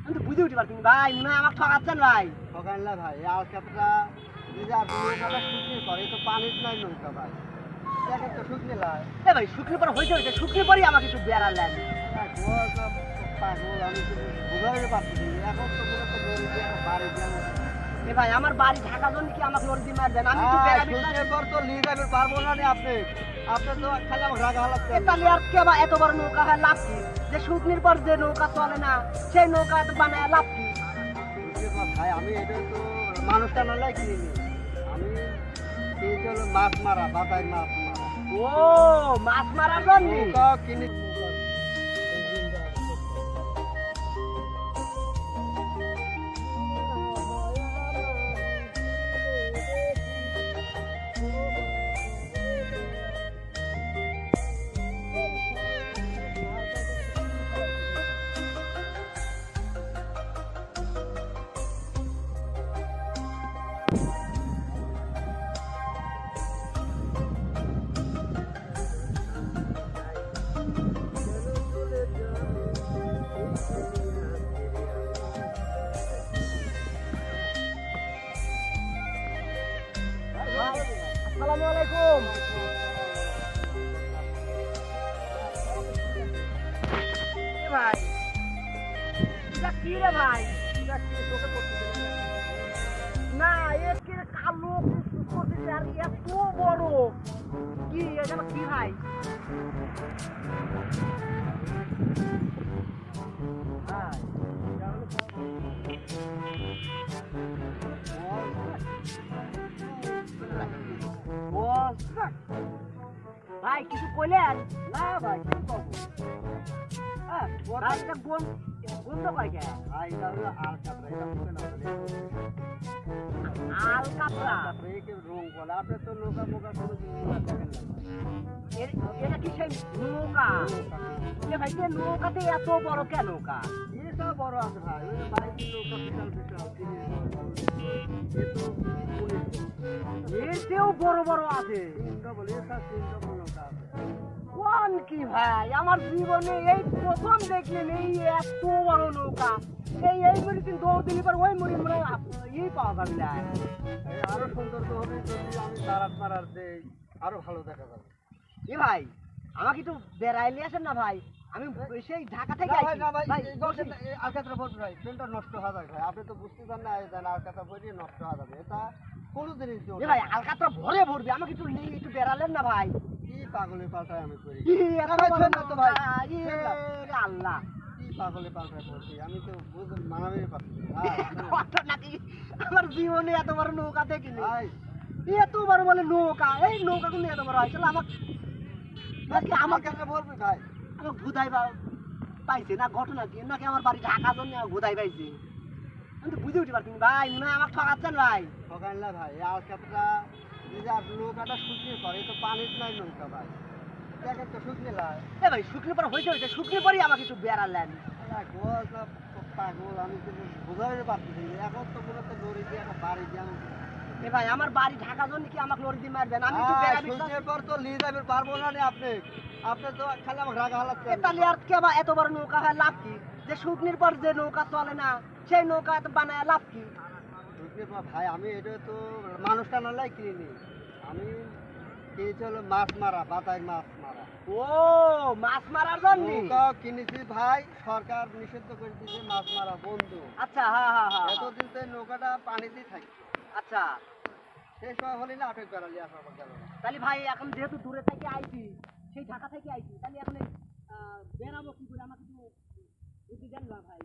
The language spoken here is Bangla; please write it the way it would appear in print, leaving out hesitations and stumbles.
আমি তো বুঝে উঠতে পারছি ভাই, মনে হয় আমাকে ঠকাচ্ছেন ভাই। ঠকান না ভাই, আর ক্ষেত্রে যদি আর নৌকাটা শুকনি করে তো পানির নাই নৌকা ভাই, দেখেন তো শুকনি লাই। এ ভাই শুক্রির পর হয়েছে শুক্রির পরই আমাকে একটু বেড়ালেন। পাগল আমি তো বুঝাইতে পারছি না। এখন তো মনে তো লরি দিয়ে একটা বাড়ি দিয়ে এ ভাই আমার বাড়ি ঢাকা জন্য কি আমাকে লড়ি দিয়ে মারবেন? আমি একটু বেড়াবি। শুকনির পর তো নিয়ে যাবে পারবো না রে আপনি। আপনি তো খালি আমার রাগা হালাচ্ছে। তাহলে আর কে বা এত বড় নৌকা হয় লাভ কি? যে শুকনির পর যে নৌকা চলে না সেই নৌকা এত বানায় লাভ কি? ভাই আমি এটা তো মানুষটা নালাই কিনিনি, আমি কিনেছি হলো মাছ মারা, বাতায় মাছ মারা। ও মাছ মারার জন্য নৌকা কিনে আসসালামু আলাইকুম। এ ভাই এটা কি রে ভাই? এটা কি চোখে পড়ছে না এর কি কালো করতেছে আর এত বড় কি এটা কি ভাই? ভাই কিছু কইলেন? না ভাই কি করবো? ভাই এটা বন্ধ কয় কে? ভাই এটা হলো আর কাপড়, এটা মুখে না বলে আল কাপড়া একে রং বলে। আপনি তো নৌকা মোকা কোনো জিনিস দেখেন না। এটা কি সেই নৌকা? এ ভাই যে নৌকাতে এত বড় কে নৌকা? এসব বড় আছে ভাই, ওই ভাই নৌকা বিশাল বিশাল এর চেয়েও বড় বড় আছে। তিনটা বলে এসব তিনটা নৌকা আছে। কোন কি ভাই আমার জীবনে এই প্রথম দেখলেন এই এত বড় নৌকা। এই মরিচিন দৌড় দিলি পর ওই মরি মনে এই পাওয়া যাবে না। এই আরো সুন্দর তো হবে যদি আমি তারাত মারার দেই, আরো ভালো দেখা যাবে। এ ভাই আমাকে একটু বেড়াইলে আসেন না ভাই, আমি সেই ঢাকা থেকে না ভাই, আইছি। না ভাই, ভাই, এই গল্পটা আর কাছে বলবো ভাই, ট্রেনটা নষ্ট হয়ে যায় ভাই। আপনি তো বুঝতে পারেন না, এই দেন আর কাছে বলি নষ্ট হয়ে যাবে। এটা কোনো জিনিস এ ভাই আলকাতরা ভরে ভরবে, আমাকে একটু বেড়ালেন না ভাই। কি পাগলের পাল্টায় আমি করি, ই, এত ভাই, বড় শোন না তো ভাই, নৌকা, ই, শোন না। রে আল্লাহ কি পাগলের পাল্টায় পড়ছি আমি তো বুঝতে মানাবে পারছি না। কত নাকি আমার জীবনে এত বড় নৌকা দেখিনি। ভাই এত বড় বলে নৌকা, এই নৌকা কিন্তু এত বড় হয়েছিল আমাকে নাকি আমার আমাকে কাছে বলবি ভাই, আমাকে ভুদাই পাইছে না ঘটনা কি নাকি আমার বাড়ি ঢাকা জন্য ভুদাই পাইছে? আমি তো বুঝে উঠতে পারছি না ভাই, মনে হয় আমাকে ঠকাচ্ছেন ভাই। ঠকান না ভাই, আর কাতটা যদি আর নৌকাটা শুকনি করে তো পানির নাই নৌকা ভাই, দেখেন তো শুকনি লাই। এ ভাই শুক্রির পর হয়েছে শুক্রির পরই আমাকে একটু বেড়ালেন। পাগল আমি তো বুঝাইতে পারছি না। এখন তো মনে হচ্ছে লরি দিয়ে একটা বাড়ি দিয়ে এ ভাই আমার বাড়ি ঢাকা জন্য কি আমাকে লড়ি দিয়ে মারবেন? আমি একটু বেড়াবি। শুকনির পর তো নিয়ে যাবে পারবো না রে আপনি। আপনি তো খালি আমার রাগা হালাচ্ছে। তাহলে আর কে বা এত বড় নৌকা হয় লাভ কি? যে শুকনির পর যে নৌকা চলে না সেই নৌকা এত বানায় লাভ কি? শুকনির পর ভাই আমি এটা তো মানুষটা নালাই কিনিনি, আমি কিনেছি হলো মাছ মারা, বাতায় মাছ মারা। ও মাছ মারার জন্য? নৌকা কিনেছি ভাই, সরকার নিষিদ্ধ করে দিয়েছে মাছ মারা বন্ধু। আচ্ছা হ্যাঁ হ্যাঁ হ্যাঁ এতদিন তো এই নৌকাটা পানিতেই থাকছে, আচ্ছা সেই সময় হলে না আটক বেড়ালি আসা গেল না। তাহলে ভাই এখন যেহেতু দূরে থেকে আইছি, সেই ঢাকা থেকে আইছি, তাহলে এখন বেরাবো কি করে আমাকে একটু বুদ্ধি দেন না ভাই।